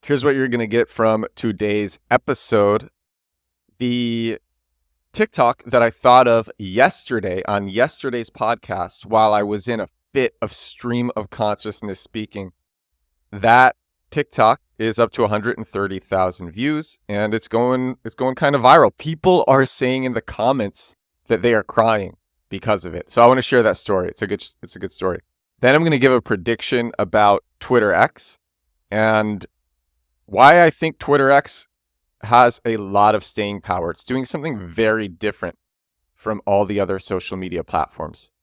Here's what you're going to get from today's episode. The TikTok that I thought of yesterday on yesterday's podcast while I was in a fit of stream of consciousness speaking. That TikTok is up to 130,000 views and it's going kind of viral. People are saying in the comments that they are crying because of it. So I want to share that story. It's a good story. Then I'm going to give a prediction about Twitter X and why I think Twitter X has a lot of staying power. It's doing something very different from all the other social media platforms.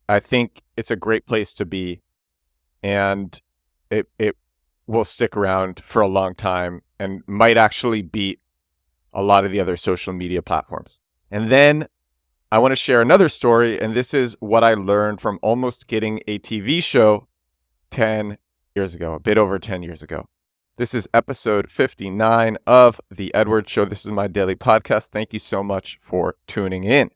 I think it's a great place to be, and it will stick around for a long time and might actually beat a lot of the other social media platforms. And then I want to share another story, and this is what I learned from almost getting a TV show 10 years ago, a bit over 10 years ago. This is episode 59 of The Edward Show. This is my daily podcast. Thank you so much for tuning in.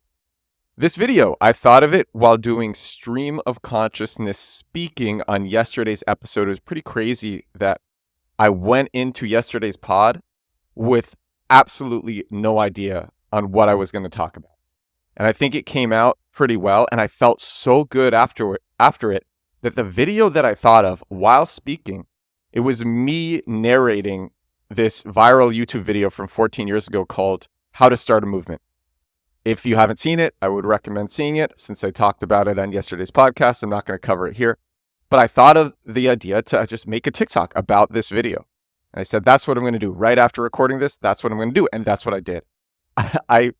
This video, I thought of it while doing stream of consciousness speaking on yesterday's episode. It was pretty crazy that I went into yesterday's pod with absolutely no idea on what I was going to talk about. And I think it came out pretty well. And I felt so good after it that the video that I thought of while speaking, it was me narrating this viral YouTube video from 14 years ago called How to Start a Movement. If you haven't seen it, I would recommend seeing it. Since I talked about it on yesterday's podcast, I'm not going to cover it here. But I thought of the idea to just make a TikTok about this video. And I said, that's what I'm going to do. Right after recording this, that's what I'm going to do. And that's what I did. I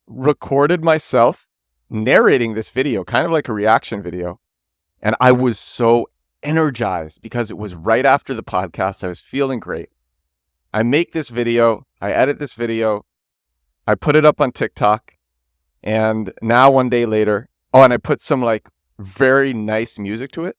recorded myself narrating this video, kind of like a reaction video. And I was so energized because it was right after the podcast. I was feeling great. I make this video, I edit this video, I put it up on TikTok, and now one day later, and I put some like very nice music to it.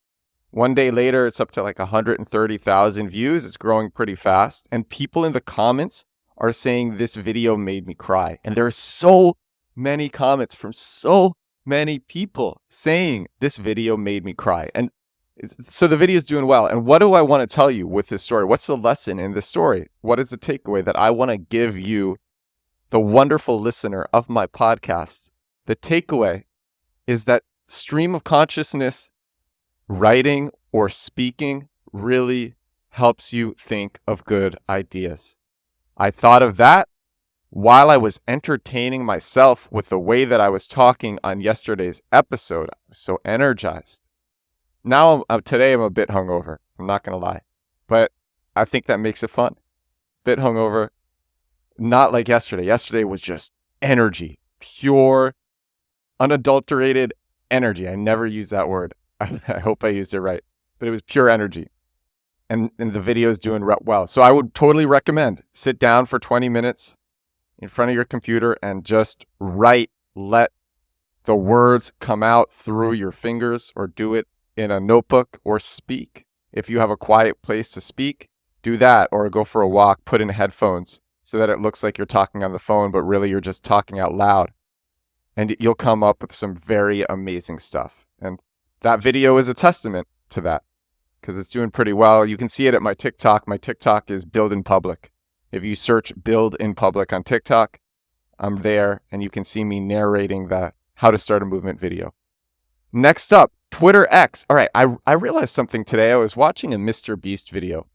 One day later, it's up to like 130,000 views. It's growing pretty fast. And people in the comments are saying this video made me cry. And there are so many comments from so many people saying this video made me cry. And so the video is doing well. And what do I want to tell you with this story? What's the lesson in this story? What is the takeaway that I want to give you, the wonderful listener of my podcast? The takeaway is that stream of consciousness, writing or speaking, really helps you think of good ideas. I thought of that while I was entertaining myself with the way that I was talking on yesterday's episode. I was so energized. Now, today I'm a bit hungover. I'm not going to lie. But I think that makes it fun. Bit hungover. Not like yesterday. Yesterday was just energy. Pure, unadulterated energy. I never use that word. I hope I used it right. But it was pure energy. And the video is doing well. So I would totally recommend sit down for 20 minutes in front of your computer and just write. Let the words come out through your fingers, or do it in a notebook, or speak. If you have a quiet place to speak, do that, or go for a walk, put in headphones so that it looks like you're talking on the phone, but really you're just talking out loud. And you'll come up with some very amazing stuff. And that video is a testament to that because it's doing pretty well. You can see it at my TikTok. My TikTok is Build in Public. If you search Build in Public on TikTok, I'm there and you can see me narrating the How to Start a Movement video. Next up, Twitter X. All right, I realized something today. I was watching a Mr. Beast video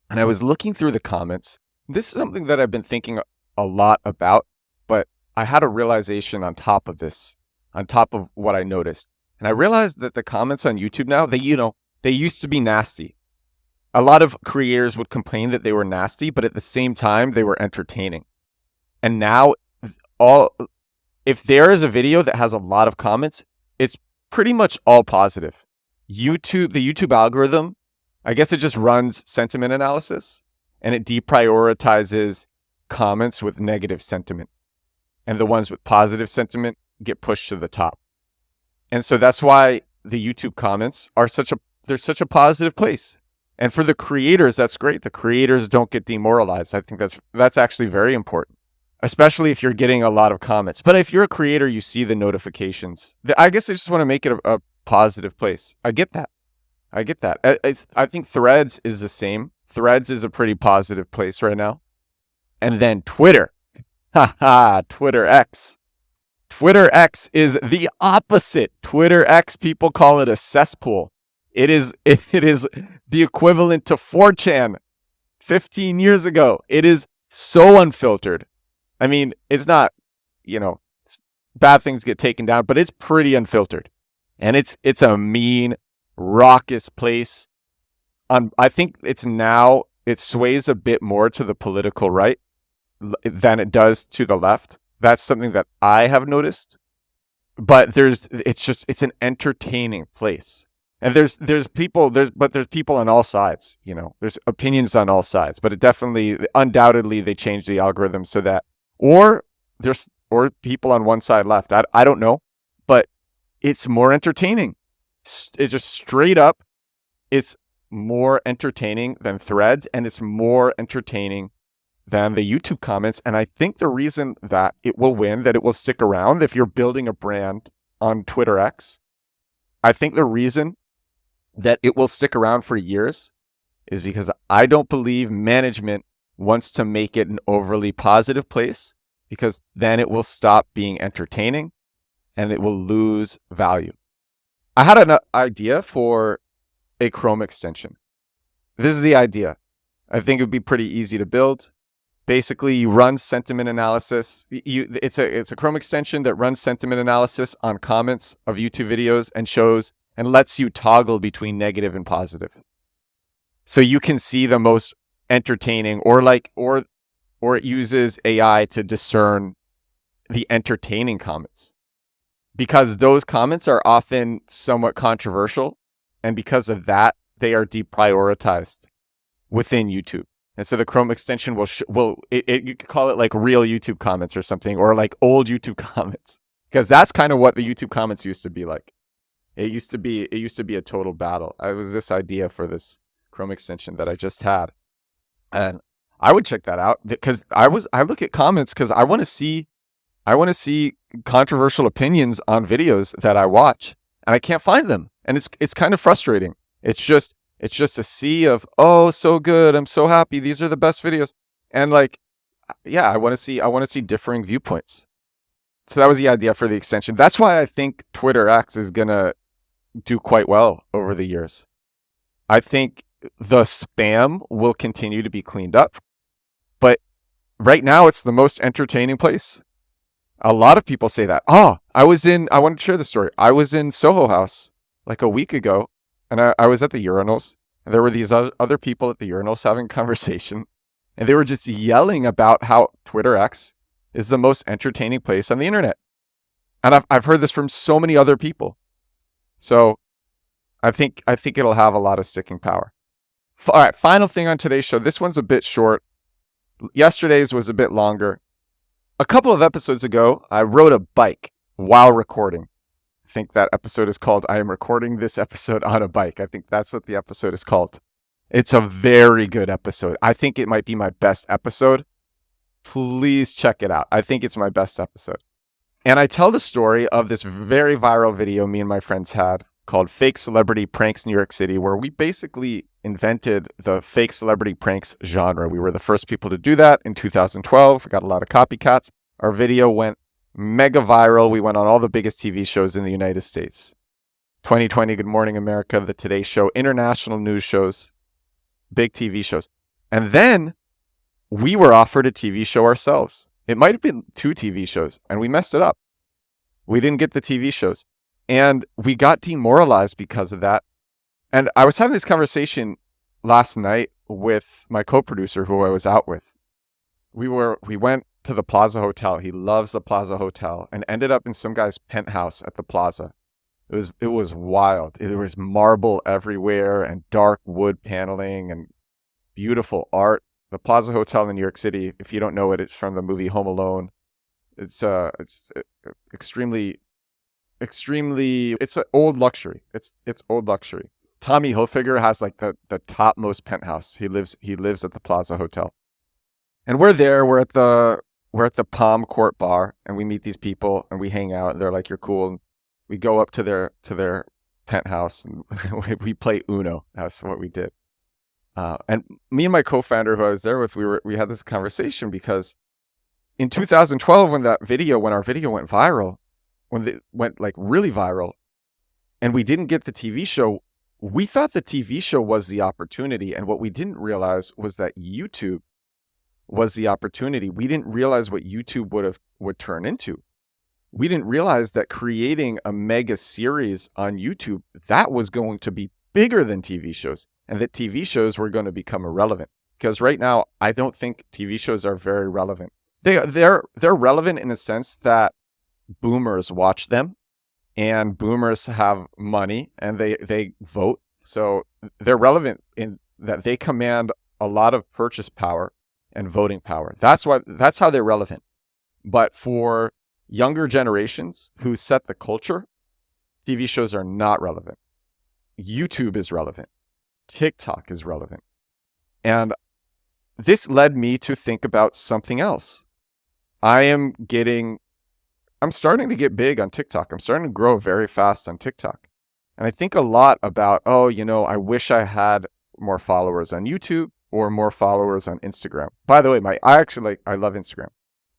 and I was looking through the comments. This is something that I've been thinking a lot about, but I had a realization on top of this, on top of what I noticed. And I realized that the comments on YouTube now, they used to be nasty. A lot of creators would complain that they were nasty, but at the same time, they were entertaining. And now, if there is a video that has a lot of comments, it's pretty much all positive. The YouTube algorithm, I guess it just runs sentiment analysis and it deprioritizes comments with negative sentiment. And the ones with positive sentiment get pushed to the top. And so that's why the YouTube comments are such a positive place. And for the creators, that's great. The creators don't get demoralized. I think that's actually very important, especially if you're getting a lot of comments. But if you're a creator, you see the notifications. I guess I just want to make it a positive place. I get that. I think Threads is the same. Threads is a pretty positive place right now. And then Twitter. Twitter X. Twitter X is the opposite. Twitter X, people call it a cesspool. It is the equivalent to 4chan 15 years ago. It is so unfiltered. I mean, it's not, bad things get taken down, but it's pretty unfiltered. And it's a mean, raucous place. I think it sways a bit more to the political right than it does to the left. That's something that I have noticed. But it's an entertaining place. And there's people on all sides, there's opinions on all sides, but undoubtedly they changed the algorithm so that, or people on one side left. I don't know, but it's more entertaining. It's just straight up. It's more entertaining than Threads, and it's more entertaining than the YouTube comments. And I think the reason that it will win, that it will stick around if you're building a brand on Twitter X, I think the reason that it will stick around for years is because I don't believe management wants to make it an overly positive place, because then it will stop being entertaining and it will lose value. I had an idea for a Chrome extension. This is the idea. I think it would be pretty easy to build. Basically, you run sentiment analysis. It's a Chrome extension that runs sentiment analysis on comments of YouTube videos and shows and lets you toggle between negative and positive. So you can see the most entertaining, or it uses AI to discern the entertaining comments, because those comments are often somewhat controversial, and because of that, they are deprioritized within YouTube. And so the Chrome extension you could call it like real YouTube comments or something, or like old YouTube comments, because that's kind of what the YouTube comments used to be like. It used to be a total battle. It was this idea for this Chrome extension that I just had, and I would check that out because I look at comments because I want to see controversial opinions on videos that I watch, and I can't find them, and it's kind of frustrating. It's just a sea of, oh, so good, I'm so happy, these are the best videos, and I want to see differing viewpoints. So that was the idea for the extension. That's why I think Twitter X is gonna do quite well over the years. I think the spam will continue to be cleaned up, but right now it's the most entertaining place. A lot of people say that. I want to share the story. I was in Soho House like a week ago, and I was at the urinals, and there were these other people at the urinals having a conversation, and they were just yelling about how Twitter X is the most entertaining place on the internet. And I've heard this from so many other people. So I think it'll have a lot of sticking power. All right, final thing on today's show. This one's a bit short. Yesterday's was a bit longer. A couple of episodes ago, I rode a bike while recording. I think that episode is called I Am Recording This Episode on a Bike. I think that's what the episode is called. It's a very good episode. I think it might be my best episode. Please check it out. I think it's my best episode. And I tell the story of this very viral video me and my friends had called Fake Celebrity Pranks New York City, where we basically invented the fake celebrity pranks genre. We were the first people to do that in 2012. We got a lot of copycats. Our video went mega viral. We went on all the biggest TV shows in the United States. 2020, Good Morning America, The Today Show, international news shows, big TV shows. And then we were offered a TV show ourselves. It might have been 2 TV shows, and we messed it up. We didn't get the TV shows. And we got demoralized because of that. And I was having this conversation last night with my co-producer who I was out with. We went to the Plaza Hotel. He loves the Plaza Hotel, and ended up in some guy's penthouse at the Plaza. It was wild. There was marble everywhere and dark wood paneling and beautiful art. The Plaza Hotel in New York City, if you don't know it, it's from the movie Home Alone. It's extremely, it's an old luxury. It's old luxury. Tommy Hilfiger has like the topmost penthouse. He lives at the Plaza Hotel. And we're there, we're at the Palm Court bar, and we meet these people and we hang out, and they're like, you're cool. And we go up to their penthouse and we play Uno. That's what we did. And me and my co-founder who I was there with, we had this conversation because in 2012, when our video went viral, when it went like really viral, and we didn't get the TV show, we thought the TV show was the opportunity. And what we didn't realize was that YouTube was the opportunity. We didn't realize what YouTube would turn into. We didn't realize that creating a mega series on YouTube, that was going to be bigger than TV shows, and that TV shows were going to become irrelevant. Because right now, I don't think TV shows are very relevant. They're relevant in a sense that boomers watch them, and boomers have money and they vote. So they're relevant in that they command a lot of purchase power and voting power. That's how they're relevant. But for younger generations who set the culture, TV shows are not relevant. YouTube is relevant. TikTok is relevant. And this led me to think about something else. I'm starting to get big on TikTok. I'm starting to grow very fast on TikTok. And I think a lot about, I wish I had more followers on YouTube or more followers on Instagram. By the way, I love Instagram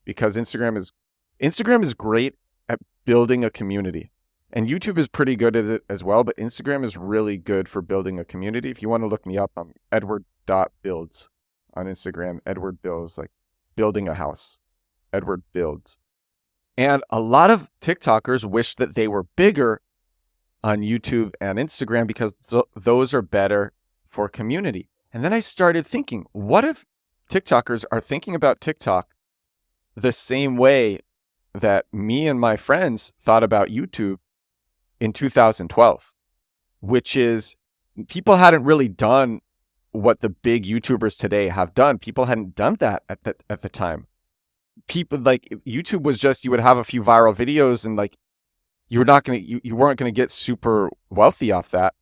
because Instagram is great at building a community. And YouTube is pretty good at it as well, but Instagram is really good for building a community. If you want to look me up, I'm edward.builds on Instagram. Edward builds, like building a house. Edward builds. And a lot of TikTokers wish that they were bigger on YouTube and Instagram because those are better for community. And then I started thinking, what if TikTokers are thinking about TikTok the same way that me and my friends thought about YouTube in 2012, which is people hadn't really done what the big YouTubers today have done. People hadn't done that at the time. People like YouTube was just, you would have a few viral videos and like you weren't going to get super wealthy off that,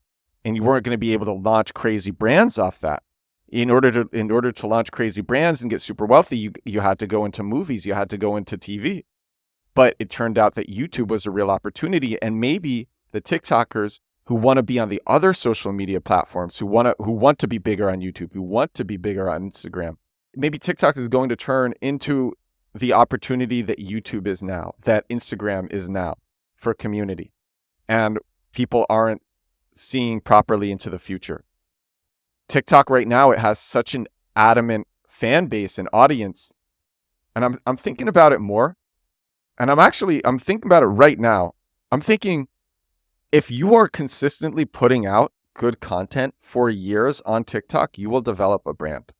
and you weren't going to be able to launch crazy brands off that. In order to launch crazy brands and get super wealthy, you had to go into movies, you had to go into TV. But it turned out that YouTube was a real opportunity, and maybe the TikTokers who want to be on the other social media platforms, who want to be bigger on YouTube, who want to be bigger on Instagram, maybe TikTok is going to turn into the opportunity that YouTube is now, that Instagram is now for community. And people aren't seeing properly into the future. TikTok right now, it has such an adamant fan base and audience. And I'm thinking about it more. And I'm thinking about it right now. I'm thinking, if you are consistently putting out good content for years on TikTok, you will develop a brand.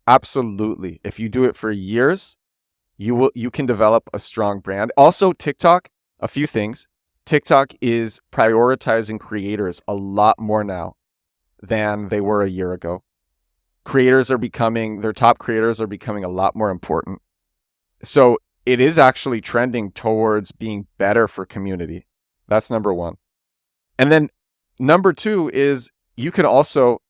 Absolutely. If you do it for years, you can develop a strong brand. Also, TikTok, a few things. TikTok is prioritizing creators a lot more now than they were a year ago. Their top creators are becoming a lot more important. So it is actually trending towards being better for community. That's number one. And then number two is you can also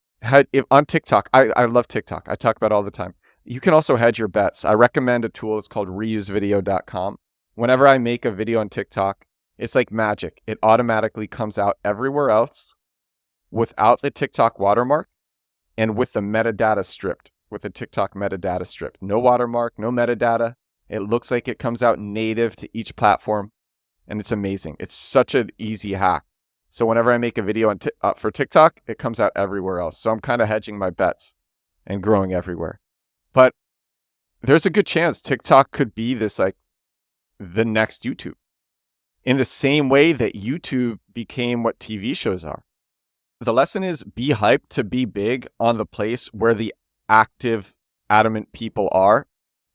on TikTok. I love TikTok. I talk about it all the time. You can also hedge your bets. I recommend a tool. It's called reusevideo.com. Whenever I make a video on TikTok, it's like magic. It automatically comes out everywhere else without the TikTok watermark and with the metadata stripped, with the TikTok metadata stripped. No watermark, no metadata. It looks like it comes out native to each platform, and it's amazing. It's such an easy hack. So whenever I make a video for TikTok, it comes out everywhere else. So I'm kind of hedging my bets and growing everywhere. But there's a good chance TikTok could be this like the next YouTube, in the same way that YouTube became what TV shows are. The lesson is be hyped to be big on the place where the active, adamant people are,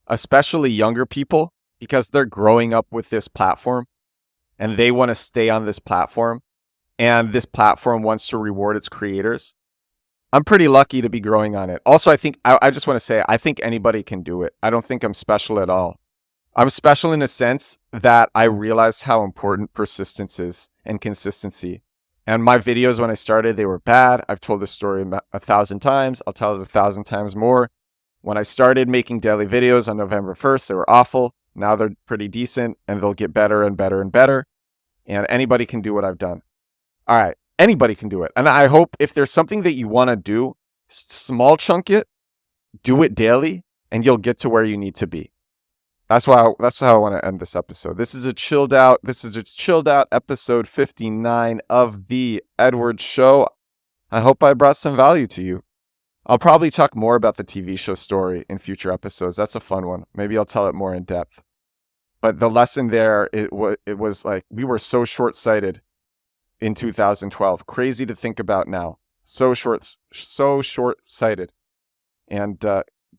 especially younger people, because they're growing up with this platform and they want to stay on this platform, and this platform wants to reward its creators. I'm pretty lucky to be growing on it. Also, I just want to say, I think anybody can do it. I don't think I'm special at all. I'm special in a sense that I realized how important persistence is and consistency. And my videos, when I started, they were bad. I've told this story 1,000 times. I'll tell it 1,000 times more. When I started making daily videos on November 1st, they were awful. Now they're pretty decent, and they'll get better and better and better. And anybody can do what I've done. All right. Anybody can do it. And I hope if there's something that you want to do, Small chunk it, do it daily, and you'll get to where you need to be. That's how I want to end this episode. This is a chilled out episode 59 of the Edward Show. I hope I brought some value to you. I'll probably talk more about the TV show story in future episodes. That's a fun one. Maybe I'll tell it more in depth. But the lesson there, it was like we were so short-sighted in 2012. Crazy to think about now. So short-sighted. And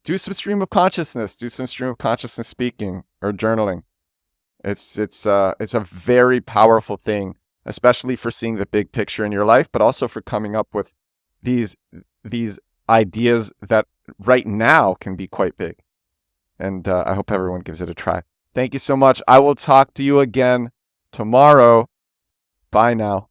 do some stream of consciousness. Do some stream of consciousness speaking or journaling. It's a very powerful thing, especially for seeing the big picture in your life, but also for coming up with these ideas that right now can be quite big. And I hope everyone gives it a try. Thank you so much. I will talk to you again tomorrow. Bye now.